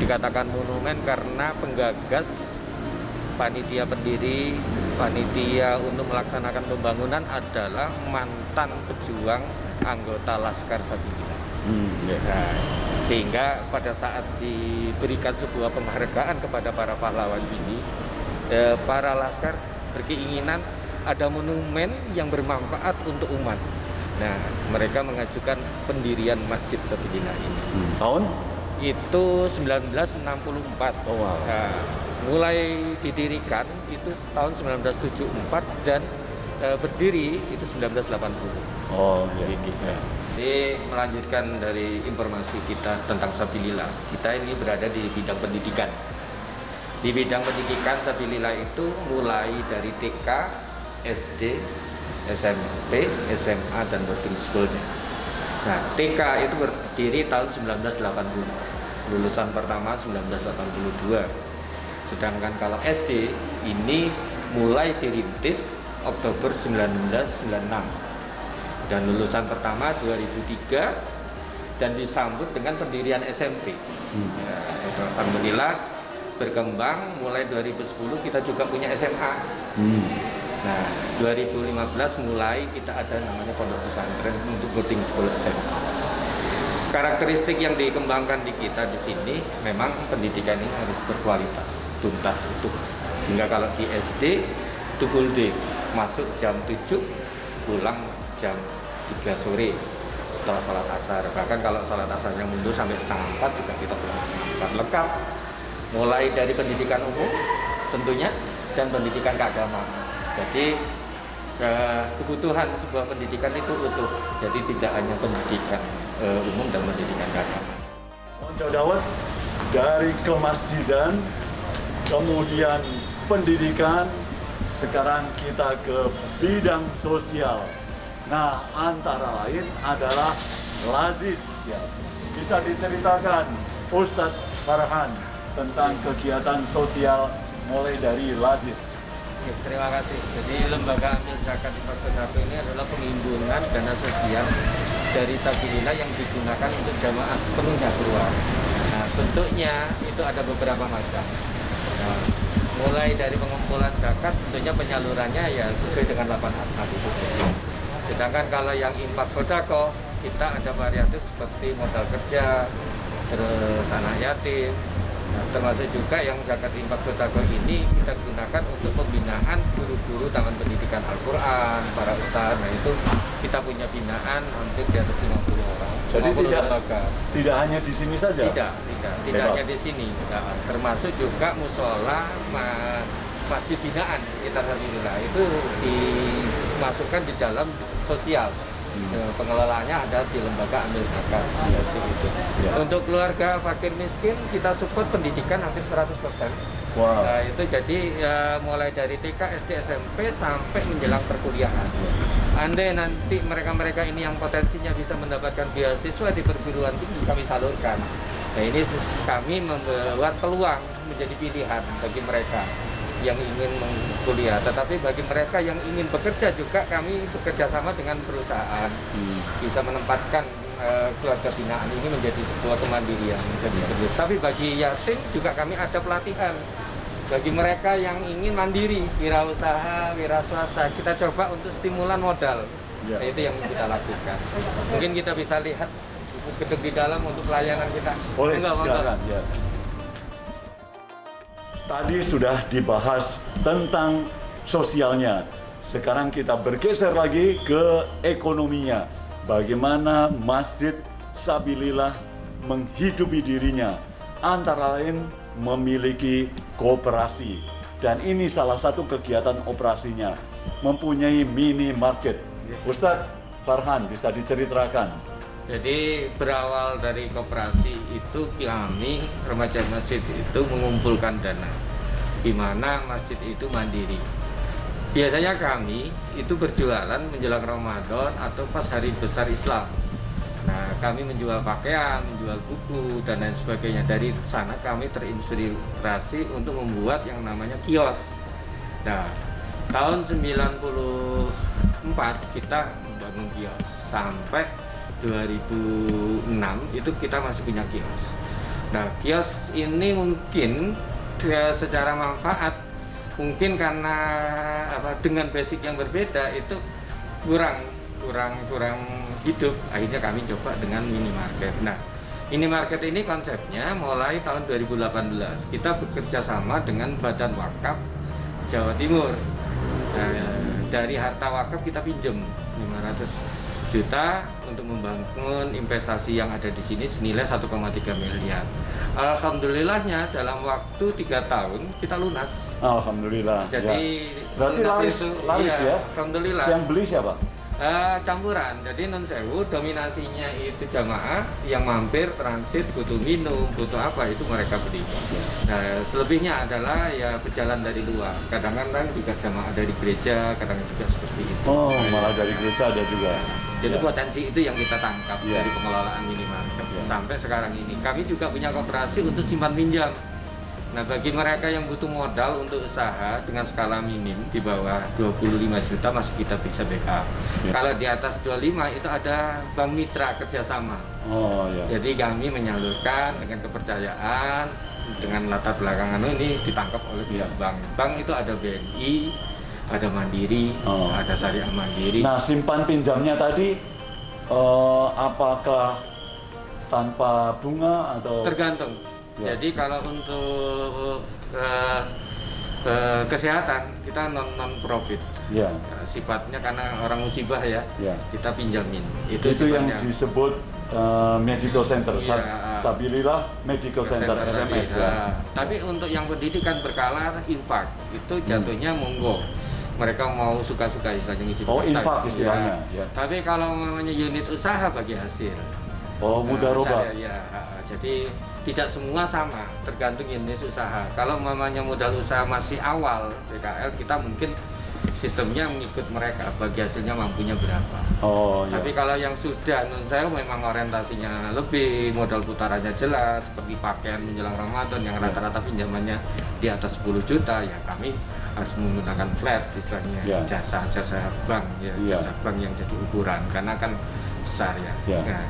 dikatakan monumen karena penggagas panitia pendiri, panitia untuk melaksanakan pembangunan adalah mantan pejuang anggota Laskar Sabilillah. Nah, sehingga pada saat diberikan sebuah penghargaan kepada para pahlawan ini, para Laskar berkeinginan ada monumen yang bermanfaat untuk umat. Nah, mereka mengajukan pendirian Masjid Sabilillah ini. Tahun? Itu 1964. Oh, wow. Nah, mulai didirikan itu tahun 1974 dan berdiri itu 1980. Oh, iya. Jadi melanjutkan dari informasi kita tentang Sabilillah, kita ini berada di bidang pendidikan. Di bidang pendidikan Sabilillah itu mulai dari TK, SD, SMP, SMA, dan boarding school-nya. Nah, TK itu berdiri tahun 1980, lulusan pertama 1982. Sedangkan kalau SD ini mulai dirintis Oktober 1996 dan lulusan pertama 2003 dan disambut dengan pendirian SMP. Ya, alhamdulillah berkembang mulai 2010 kita juga punya SMA. Nah, 2015 mulai kita ada namanya pondok pesantren untuk boarding school SMA. Karakteristik yang dikembangkan di kita di sini memang pendidikan ini harus berkualitas, tuntas, utuh. Sehingga kalau di SD itu full day, masuk jam 7, pulang jam 3 sore setelah salat asar. Bahkan kalau salat asarnya mundur sampai setengah 4 juga kita pulang setengah 4. Lengkap, mulai dari pendidikan umum tentunya dan pendidikan keagamaan. Jadi kebutuhan sebuah pendidikan itu utuh. Jadi tidak hanya pendidikan umum dan pendidikan keagamaan. Onco Dawet dari kemasjidan, kemudian pendidikan, sekarang kita ke bidang sosial. Nah, antara lain adalah Lazis. Ya. Bisa diceritakan Ustadz Farhan tentang kegiatan sosial mulai dari Lazis. Oke, terima kasih. Jadi lembaga amil zakat infak sedekah ini adalah penghimpunan dana sosial dari Sabilillah yang digunakan untuk jamaah sepenuhnya keluar. Nah, bentuknya itu ada beberapa macam. Nah, mulai dari pengumpulan zakat, tentunya penyalurannya ya sesuai dengan 8 asnaf itu. Sedangkan kalau yang infak sedekah, kita ada variatif seperti modal kerja, terus anak yatim. Nah, termasuk juga yang zakat infak sedekah ini kita gunakan untuk pembinaan guru-guru Taman Pendidikan Al-Quran, para ustadz. Nah, itu kita punya binaan hampir di atas 50 orang. Jadi tidak hanya di sini saja? Tidak hanya di sini. Nah, termasuk juga musola, masjid binaan di sekitar Sabilillah itu dimasukkan di dalam sosial. Pengelolaannya ada di lembaga amil zakat seperti itu. Ya. Untuk keluarga fakir miskin kita support pendidikan hampir 100%. Wow. Nah, itu jadi mulai dari TK, SD, SMP sampai menjelang perkuliahan. Andai nanti mereka-mereka ini yang potensinya bisa mendapatkan beasiswa di perguruan tinggi kami salurkan. Nah, ini kami membuat peluang menjadi pilihan bagi mereka yang ingin kuliah, tetapi bagi mereka yang ingin bekerja juga kami bekerja sama dengan perusahaan bisa menempatkan keluarga binaan ini menjadi sebuah kemandirian. Tapi bagi yatim juga kami ada pelatihan bagi mereka yang ingin mandiri, wirausaha, wira swasta. Kita coba untuk stimulan modal. Nah, itu yang kita lakukan. Mungkin kita bisa lihat gedung di dalam untuk pelayanan kita. Boleh, silakan. Ya. Tadi sudah dibahas tentang sosialnya. Sekarang kita bergeser lagi ke ekonominya. Bagaimana Masjid Sabilillah menghidupi dirinya. Antara lain memiliki koperasi. Dan ini salah satu kegiatan operasinya. Mempunyai minimarket. Ustadz Farhan, bisa diceritakan? Jadi berawal dari koperasi itu kami remaja masjid itu mengumpulkan dana, di mana masjid itu mandiri. Biasanya kami itu berjualan menjelang Ramadan atau pas hari besar Islam. Nah, kami menjual pakaian, menjual buku dan lain sebagainya. Dari sana kami terinspirasi untuk membuat yang namanya kios. Nah, tahun 94 kita membangun kios sampai 2006 itu kita masih punya kios. Nah, kios ini mungkin secara manfaat mungkin karena dengan basic yang berbeda itu kurang hidup. Akhirnya kami coba dengan minimarket. Nah, minimarket ini konsepnya mulai tahun 2018 kita bekerja sama dengan Badan Wakaf Jawa Timur. Nah, dari harta wakaf kita pinjam 500 juta untuk membangun investasi yang ada di sini senilai 1,3 miliar. Alhamdulillahnya dalam waktu 3 tahun kita lunas. Alhamdulillah. Jadi berarti laris iya, ya? Alhamdulillah. Yang beli siapa? Campuran, jadi non sewu dominasinya itu jamaah yang mampir, transit, butuh minum, butuh apa itu mereka beli. Nah, selebihnya adalah ya berjalan dari luar. Kadang-kadang juga jamaah dari gereja, kadang juga seperti itu. Oh, malah dari gereja ada juga. Jadi Ya. potensi itu yang kita tangkap Ya. dari pengelolaan minimarket Ya. sampai sekarang ini. Kami juga punya koperasi untuk simpan pinjam. Nah, bagi mereka yang butuh modal untuk usaha dengan skala minim di bawah 25 juta masih kita bisa backup. Ya. Kalau di atas 25 itu ada bank mitra kerjasama. Oh ya. Jadi kami menyalurkan dengan kepercayaan, dengan latar belakangan ini ditangkap oleh pihak bank. Bank itu ada BNI, ada Mandiri, Oh. ada Syariah Mandiri. Nah, simpan pinjamnya tadi apakah tanpa bunga atau Tergantung. Ya. Jadi kalau untuk kesehatan kita non profit. ya. Sifatnya karena orang musibah ya, Ya. kita pinjamin. Itu yang sifatnya. disebut medical center, Iya. Sabilillah Medical Center SMS. Ya. Tapi untuk yang pendidikan berkala infak itu jatuhnya monggo. Mereka mau suka-suka saja ngisi Oh, kuota. infak istilahnya. Ya. Ya. Tapi kalau namanya unit usaha bagi hasil. Oh, mudaroba. Jadi tidak semua sama, tergantung jenis usaha. Kalau mamanya modal usaha masih awal PKL, kita mungkin sistemnya mengikut mereka, bagi hasilnya mampunya berapa. Oh, ya. Tapi kalau yang sudah non saya memang orientasinya lebih, modal putarannya jelas, seperti pakaian menjelang Ramadan yang rata-rata pinjamannya di atas 10 juta, ya kami harus menggunakan flat istilahnya, Ya. jasa bank ya, Ya. jasa bank yang jadi ukuran karena kan besar ya. Ya. Nah,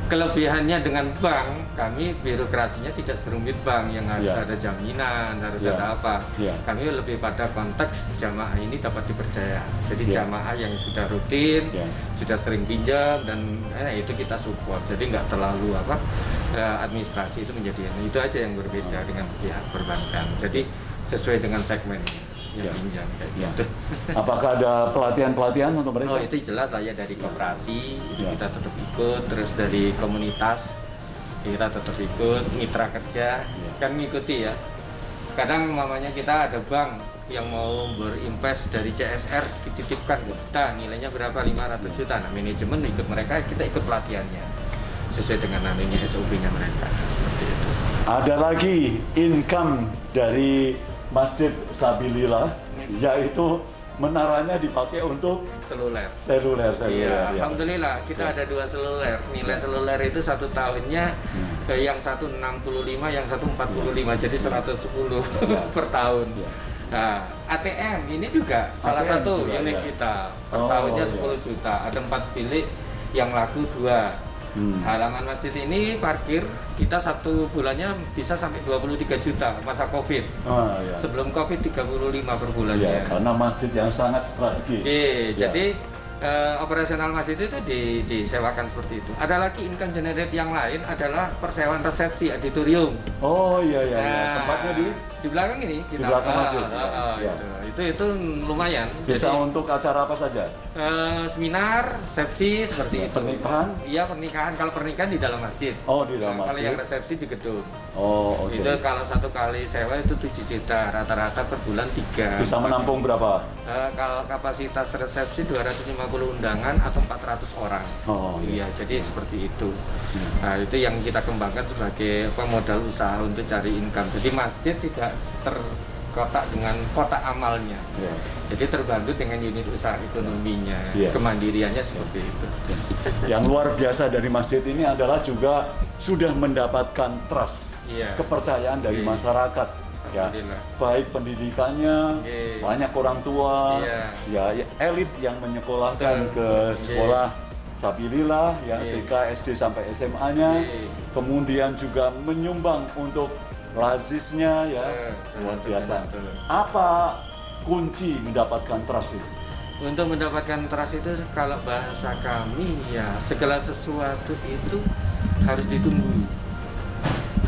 kelebihannya dengan bank, kami birokrasinya tidak serumit bank yang harus Ya. ada jaminan, harus Ya. ada apa. Ya. Kami lebih pada konteks jamaah ini dapat dipercaya. Jadi Ya. jamaah yang sudah rutin, Ya. sudah sering pinjam dan itu kita support. Jadi nggak terlalu administrasi itu menjadi itu aja yang berbeda dengan pihak perbankan. Jadi sesuai dengan segmen yang Ya. pinjam kayak Ya. gitu. Apakah ada pelatihan untuk mereka? Oh itu jelas lah ya, dari koperasi itu Ya. kita tetap ikut, terus dari komunitas kita tetap ikut, mitra kerja kan ngikuti ya. Kadang mamanya kita ada bank yang mau berinvest dari CSR dititipkan ke kita, nilainya berapa, 500 juta. Nah, manajemen ikut mereka, kita ikut pelatihannya sesuai dengan namanya SOP-nya mereka seperti itu. Ada lagi income dari Masjid Sabilillah, yaitu menaranya dipakai untuk Seluler. seluler. Iya, ya. alhamdulillah kita ada 2 seluler. Nilai seluler itu satu tahunnya yang satu 65, yang satu 45, jadi 110 per tahun. Ya. Nah, ATM ini juga salah ATM satu juga, unit ya. kita. Per Oh, tahunnya iya. 10 juta. Ada 4 bilik yang laku 2. Halaman masjid ini parkir kita satu bulannya bisa sampai 23 juta masa Covid. Ah, ya. Sebelum Covid 35 per Ya, bulannya. karena masjid yang sangat strategis. Oke, Ya. jadi operasional masjid itu disewakan seperti itu. Ada lagi income generate yang lain adalah persewaan resepsi auditorium. Oh iya iya, iya. Nah, Tempatnya di belakang ini di belakang masjid. Ya. Itu lumayan. bisa Jadi, untuk acara apa saja? seminar, resepsi seperti Ya, itu. pernikahan? Iya, pernikahan. Kalau pernikahan di dalam masjid. Oh, di dalam Kalau masjid. yang resepsi di gedung. Oh, oke. Itu kalau satu kali sewa itu 7 juta, rata-rata per bulan 3. Bisa menampung berapa? Kalau kapasitas resepsi 250 undangan atau 400 orang. Oh, Iya, jadi seperti itu. Nah, itu yang kita kembangkan sebagai modal usaha untuk cari income. Jadi masjid tidak terkotak dengan kotak amalnya. Ya. Jadi terbantu dengan unit usaha ekonominya, Iya. kemandiriannya seperti itu. Yang luar biasa dari masjid ini adalah juga sudah mendapatkan trust, Iya. kepercayaan dari Iya. masyarakat. Ya, Alhamdulillah. baik pendidikannya, Iya. banyak orang tua, Iya. ya elit yang menyekolahkan Betul. ke sekolah Sabilillah ya, Iya. TK, SD sampai SMA-nya, Iya. kemudian juga menyumbang untuk lazisnya ya, luar biasa. Betul. Apa kunci mendapatkan trust itu? Untuk mendapatkan trust itu kalau bahasa kami ya segala sesuatu itu harus ditunggu.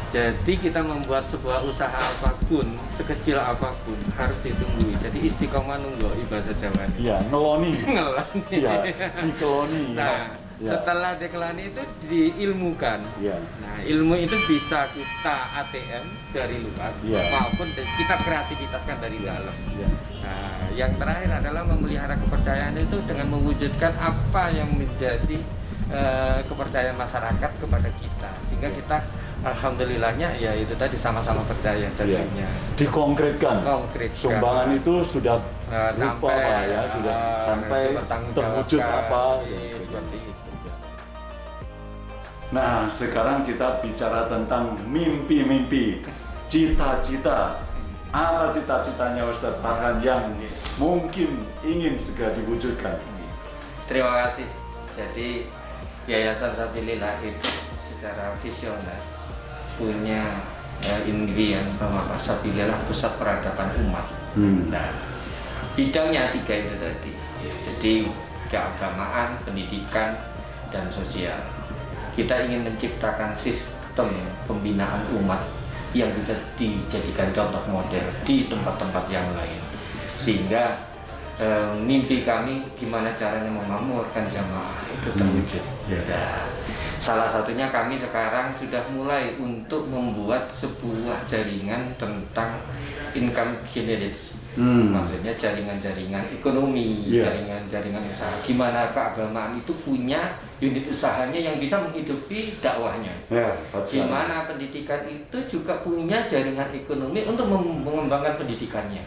Jadi kita membuat sebuah usaha apapun, sekecil apapun harus ditunggu. Jadi istiqomah nunggu bahasa Jawa. Ya, ngeloni. Ngelani. Ya, dikeloni. Nah, ya. setelah dikelani itu diilmukan. Ya. Nah, ilmu itu bisa kita ATM dari luar Ya. maupun kita kreativitaskan dari dalam. Ya. Nah, yang terakhir adalah memelihara kepercayaan itu dengan mewujudkan apa yang menjadi kepercayaan masyarakat kepada kita, sehingga kita alhamdulillahnya ya itu tadi sama-sama percaya jadinya. Dikonkretkan. Konkret. Sumbangan itu sudah rupa sampai apa ya, sudah sampai terwujud apa. Iya, seperti itu. Nah, sekarang kita bicara tentang mimpi-mimpi, cita-cita. Apa cita-citanya Ustaz Farhan yang mungkin ingin segera diwujudkan? Terima kasih. Jadi Yayasan Sabilillah itu secara visioner punya impian bahwa Sabilillah pusat peradaban umat. Nah, bidangnya 3 itu tadi. Jadi keagamaan, pendidikan, dan sosial. Kita ingin menciptakan sistem pembinaan umat yang bisa dijadikan contoh model di tempat-tempat yang lain, sehingga mimpi kami gimana caranya memakmurkan jamaah itu terwujud. Dan salah satunya kami sekarang sudah mulai untuk membuat sebuah jaringan tentang income generates. Maksudnya jaringan-jaringan ekonomi, jaringan-jaringan usaha. Gimana keagamaan itu punya unit usahanya yang bisa menghidupi dakwahnya. Gimana pendidikan itu juga punya jaringan ekonomi untuk mengembangkan pendidikannya.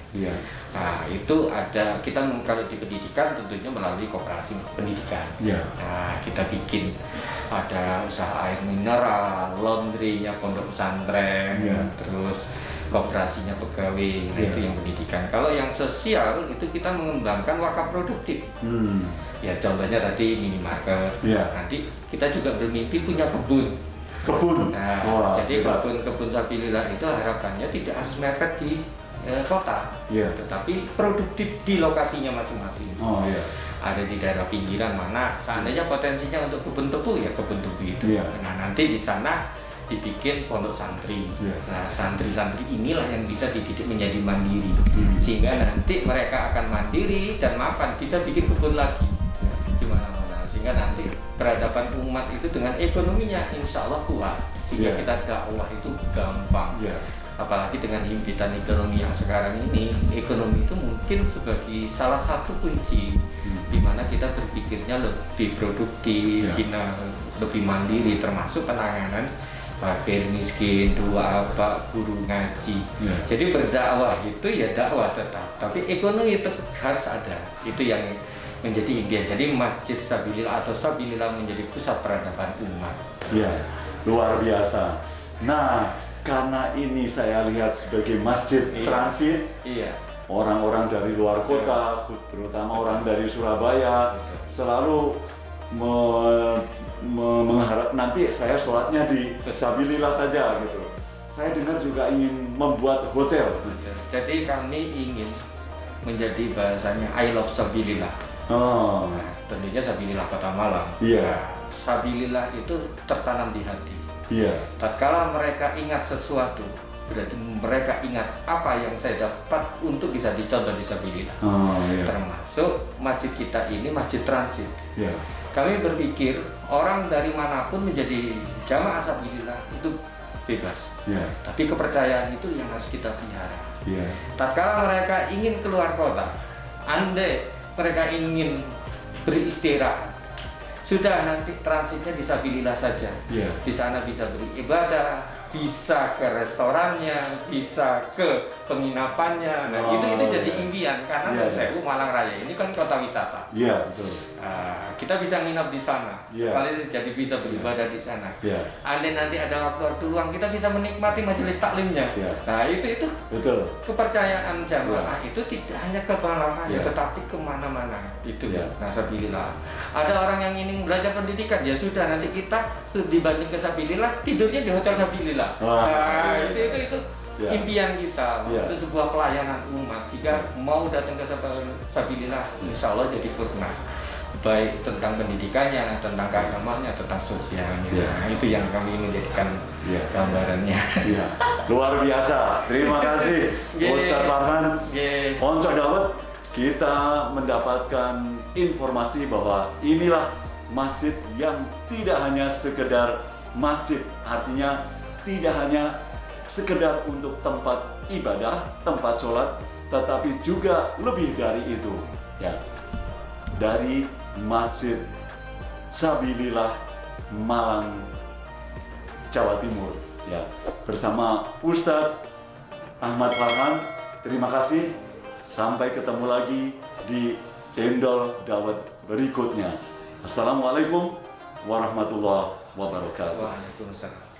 Nah, itu ada kita kalau di pendidikan tentunya melalui koperasi pendidikan. Nah, kita bikin ada usaha air mineral, laundry-nya pondok pesantren, terus koperasinya pegawai. Nah, itu yang pendidikan. Kalau yang sosial itu kita mengembangkan wakaf produktif. Ya contohnya tadi minimarket. Nanti kita juga bermimpi punya kebun. Nah, jadi kebun Sabilillah itu harapannya tidak harus mepet di kota, tetapi produktif di lokasinya masing-masing. Ada di daerah pinggiran mana, seandainya potensinya untuk kebun tebu ya kebun tebu itu. Nah, nanti di sana dibikin pondok santri. Nah, santri-santri inilah yang bisa dididik menjadi mandiri, sehingga nanti mereka akan mandiri dan mapan bisa bikin kebun lagi di mana-mana, sehingga nanti peradaban umat itu dengan ekonominya insya Allah kuat, sehingga kita dakwah itu gampang. Apalagi dengan himpitan ekonomi yang sekarang ini, ekonomi itu mungkin sebagai salah satu kunci di mana kita berpikirnya lebih produktif, kita lebih mandiri, termasuk penanganan fakir miskin, guru ngaji. Jadi berdakwah itu ya dakwah tetap, tapi ekonomi tetap harus ada. Itu yang menjadi impian. Jadi Masjid Sabilillah atau Sabilillah menjadi pusat peradaban umat. Luar biasa. Nah, karena ini saya lihat sebagai masjid transit. Orang-orang dari luar kota, terutama orang dari Surabaya, selalu mengharap nanti saya sholatnya di Sabilillah saja gitu. Saya dengar juga ingin membuat hotel. Jadi kami ingin menjadi bahasanya I love Sabilillah. Nah, tentunya Sabilillah Kota Malang. Nah, Sabilillah itu tertanam di hati. Tatkala mereka ingat sesuatu, berarti mereka ingat apa yang saya dapat untuk bisa dicontoh di Sabilillah. Termasuk masjid kita ini masjid transit. Kami berpikir orang dari manapun menjadi jamaah Sabilillah itu bebas. Tapi kepercayaan itu yang harus kita pelihara. Tatkala mereka ingin keluar kota, andai mereka ingin beristirahat, sudah nanti transitnya di Sabilillah saja. Di sana bisa beribadah, bisa ke restorannya, bisa ke penginapannya. Nah, itu jadi impian karena Sewu Malang Raya ini kan kota wisata. Iya, betul. Kita bisa nginap di sana, sekali jadi bisa beribadah di sana. Andai nanti ada waktu luang, kita bisa menikmati majelis taklimnya. Nah, itu betul. Kepercayaan jamaah itu tidak hanya ke Malang Raya, tetapi kemana-mana. Itu nah, sabilillah. Ada orang yang ingin belajar pendidikan, ya sudah, nanti kita dibanding ke sabilillah, tidurnya di hotel sabilillah. Nah, itu impian kita untuk sebuah pelayanan umat, sehingga mau datang ke sabilillah, insya Allah jadi purna, baik tentang pendidikannya, tentang keagamaannya, tentang sosialnya. Nah, itu yang kami ingin jadikan gambarannya. Luar biasa, terima kasih Ustaz Farhan. Konco Dawet, kita mendapatkan informasi bahwa inilah masjid yang tidak hanya sekedar masjid, artinya tidak hanya sekedar untuk tempat ibadah, tempat sholat, tetapi juga lebih dari itu, ya, dari Masjid Sabilillah Malang, Jawa Timur, ya, bersama Ustadz Ahmad Farhan. Terima kasih, sampai ketemu lagi di Cendol Dawet berikutnya. Assalamualaikum warahmatullahi wabarakatuh. Waalaikumsalam.